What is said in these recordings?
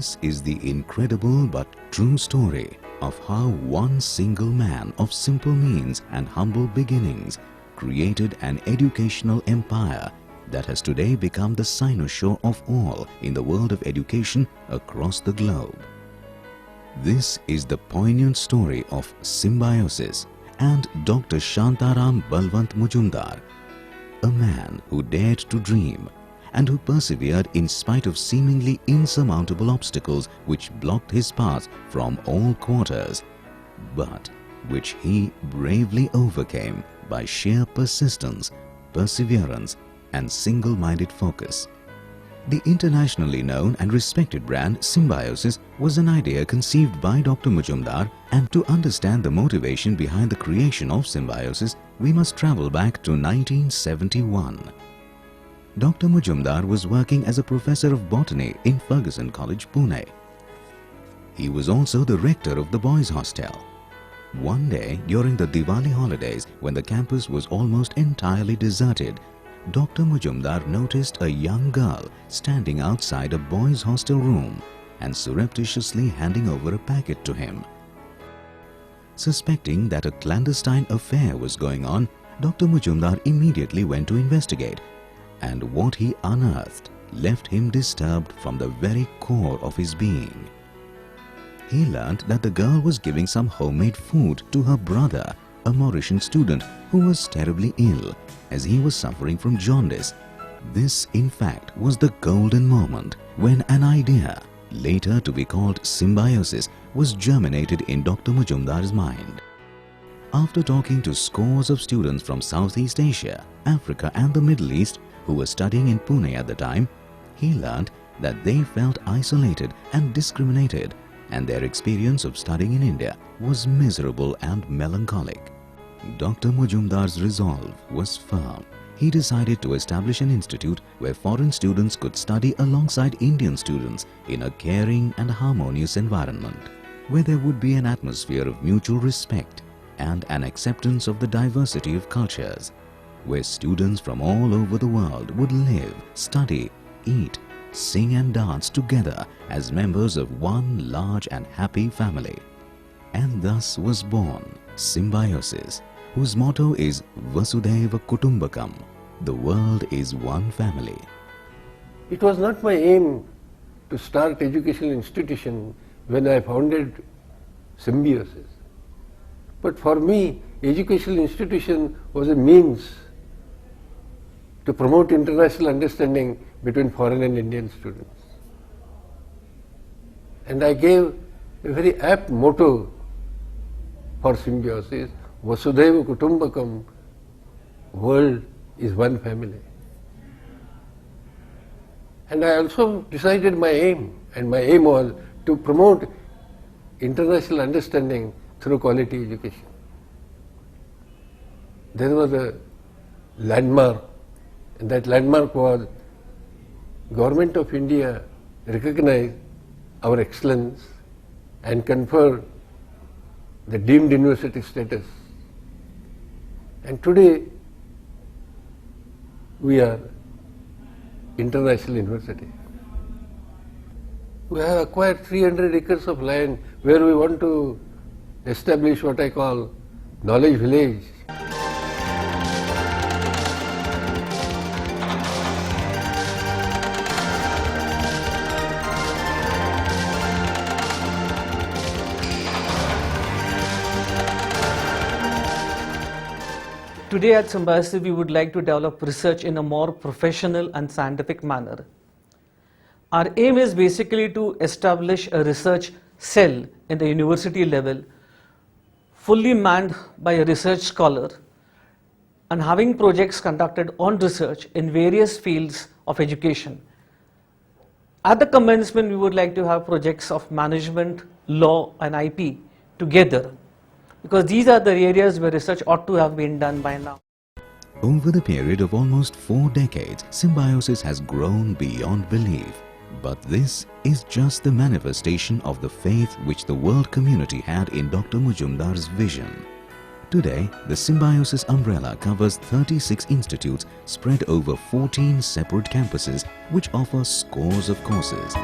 This is the incredible but true story of how one single man of simple means and humble beginnings created an educational empire that has today become the cynosure of all in the world of education across the globe. This is the poignant story of Symbiosis and Dr. Shantaram Balwant Mujumdar, a man who dared to dream and who persevered in spite of seemingly insurmountable obstacles which blocked his path from all quarters, but which he bravely overcame by sheer persistence, perseverance and single-minded focus. The internationally known and respected brand Symbiosis was an idea conceived by Dr. Mujumdar, and to understand the motivation behind the creation of Symbiosis, we must travel back to 1971. Dr. Mujumdar was working as a professor of botany in Fergusson College, Pune. He was also the rector of the boys' hostel. One day during the Diwali holidays, when the campus was almost entirely deserted, Dr. Mujumdar noticed a young girl standing outside a boys' hostel room and surreptitiously handing over a packet to him. Suspecting that a clandestine affair was going on, Dr. Mujumdar immediately went to investigate, and what he unearthed left him disturbed from the very core of his being. He learnt that the girl was giving some homemade food to her brother, a Mauritian student who was terribly ill as he was suffering from jaundice. This, in fact, was the golden moment when an idea, later to be called Symbiosis, was germinated in Dr. Mujumdar's mind. After talking to scores of students from Southeast Asia, Africa and the Middle East who were studying in Pune at the time, he learnt that they felt isolated and discriminated, and their experience of studying in India was miserable and melancholic. Dr. Mujumdar's resolve was firm. He decided to establish an institute where foreign students could study alongside Indian students in a caring and harmonious environment, where there would be an atmosphere of mutual respect and an acceptance of the diversity of cultures, where students from all over the world would live, study, eat, sing and dance together as members of one large and happy family. And thus was born Symbiosis, whose motto is Vasudhaiva Kutumbakam, the world is one family. It was not my aim to start educational institution when I founded Symbiosis. But for me, educational institution was a means to promote international understanding between foreign and Indian students. And I gave a very apt motto for Symbiosis, Vasudhaiva Kutumbakam, world is one family. And I also decided my aim, and my aim was to promote international understanding through quality education. There was a landmark, and that landmark was Government of India recognized our excellence and conferred the deemed university status. And today we are international university. We have acquired 300 acres of land where we want to establish what I call knowledge village. Today at Symbiosis, we would like to develop research in a more professional and scientific manner. Our aim is basically to establish a research cell in the university level, fully manned by a research scholar, and having projects conducted on research in various fields of education. At the commencement, we would like to have projects of management, law and IP together, because these are the areas where research ought to have been done by now. Over the period of almost 4 decades, Symbiosis has grown beyond belief. But this is just the manifestation of the faith which the world community had in Dr. Mujumdar's vision. Today, the Symbiosis umbrella covers 36 institutes spread over 14 separate campuses which offer scores of courses.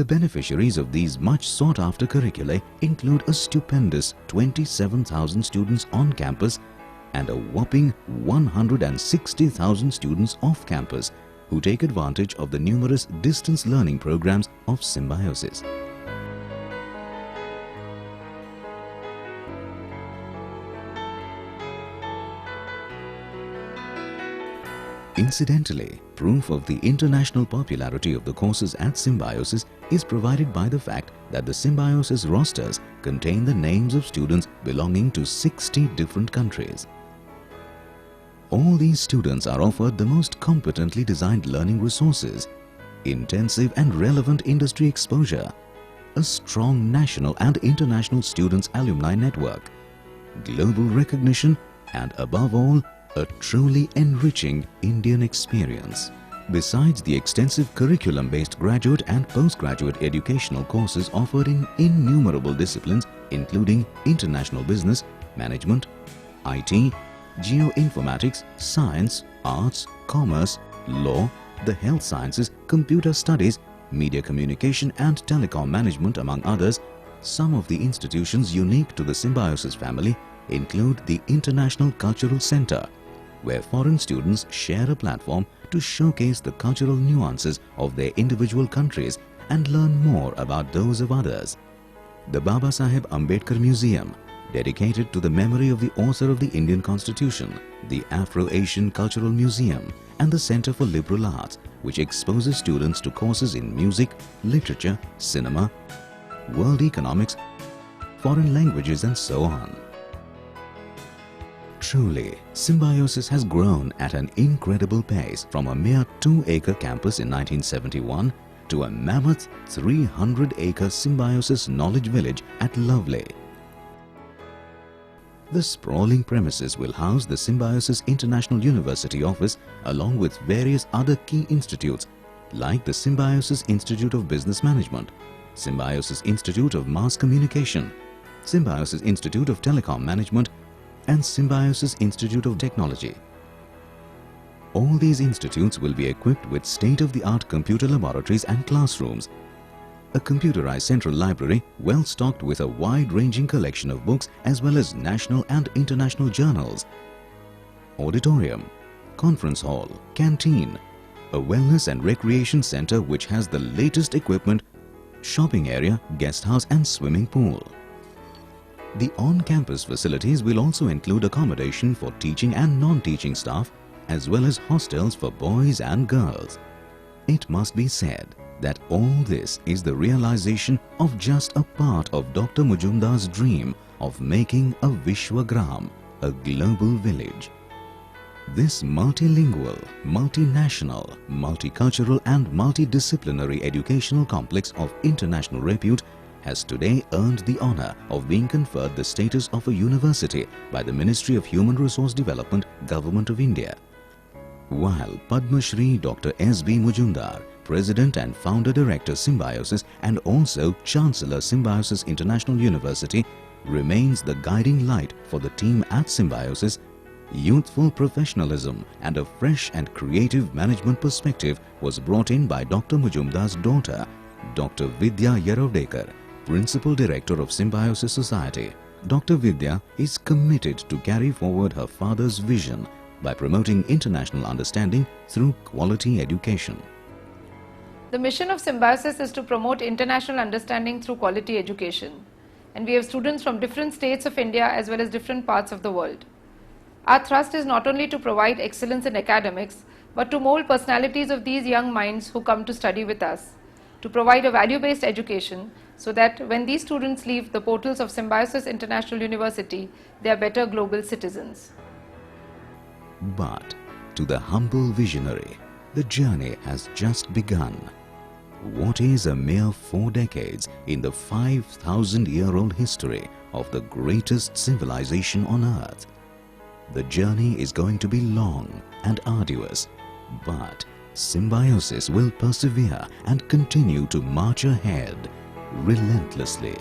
The beneficiaries of these much sought-after curricula include a stupendous 27,000 students on campus and a whopping 160,000 students off campus who take advantage of the numerous distance learning programs of Symbiosis. Incidentally, proof of the international popularity of the courses at Symbiosis is provided by the fact that the Symbiosis rosters contain the names of students belonging to 60 different countries. All these students are offered the most competently designed learning resources, intensive and relevant industry exposure, a strong national and international students alumni network, global recognition, and above all, a truly enriching Indian experience. Besides the extensive curriculum-based graduate and postgraduate educational courses offered in innumerable disciplines including international business, management, IT, geoinformatics, science, arts, commerce, law, the health sciences, computer studies, media communication and telecom management among others, some of the institutions unique to the Symbiosis family include the International Cultural Center, where foreign students share a platform to showcase the cultural nuances of their individual countries and learn more about those of others. The Baba Saheb Ambedkar Museum, dedicated to the memory of the author of the Indian Constitution, the Afro-Asian Cultural Museum, and the Center for Liberal Arts, which exposes students to courses in music, literature, cinema, world economics, foreign languages, and so on. Truly, Symbiosis has grown at an incredible pace from a mere 2-acre campus in 1971 to a mammoth 300-acre Symbiosis Knowledge Village at Lovely. The sprawling premises will house the Symbiosis International University office along with various other key institutes like the Symbiosis Institute of Business Management, Symbiosis Institute of Mass Communication, Symbiosis Institute of Telecom Management, and Symbiosis Institute of Technology. All these institutes will be equipped with state-of-the-art computer laboratories and classrooms, a computerized central library well stocked with a wide-ranging collection of books as well as national and international journals, auditorium, conference hall, canteen, a wellness and recreation center which has the latest equipment, shopping area, guest house and swimming pool. The on-campus facilities will also include accommodation for teaching and non-teaching staff as well as hostels for boys and girls. It must be said that all this is the realization of just a part of Dr. Majumdar's dream of making a Vishwagram, a global village. This multilingual, multinational, multicultural and multidisciplinary educational complex of international repute has today earned the honor of being conferred the status of a university by the Ministry of Human Resource Development, Government of India. While Padma Shri Dr. S.B. Majumdar, President and Founder Director Symbiosis and also Chancellor Symbiosis International University, remains the guiding light for the team at Symbiosis, youthful professionalism and a fresh and creative management perspective was brought in by Dr. Majumdar's daughter, Dr. Vidya Yarovdekar, Principal Director of Symbiosis Society. Dr. Vidya is committed to carry forward her father's vision by promoting international understanding through quality education. The mission of Symbiosis is to promote international understanding through quality education, and we have students from different states of India as well as different parts of the world. Our thrust is not only to provide excellence in academics, but to mold personalities of these young minds who come to study with us, to provide a value-based education so that when these students leave the portals of Symbiosis International University, they are better global citizens. But to the humble visionary, the journey has just begun. What is a mere 4 decades in the 5,000-year-old history of the greatest civilization on earth? The journey is going to be long and arduous, but Symbiosis will persevere and continue to march ahead relentlessly.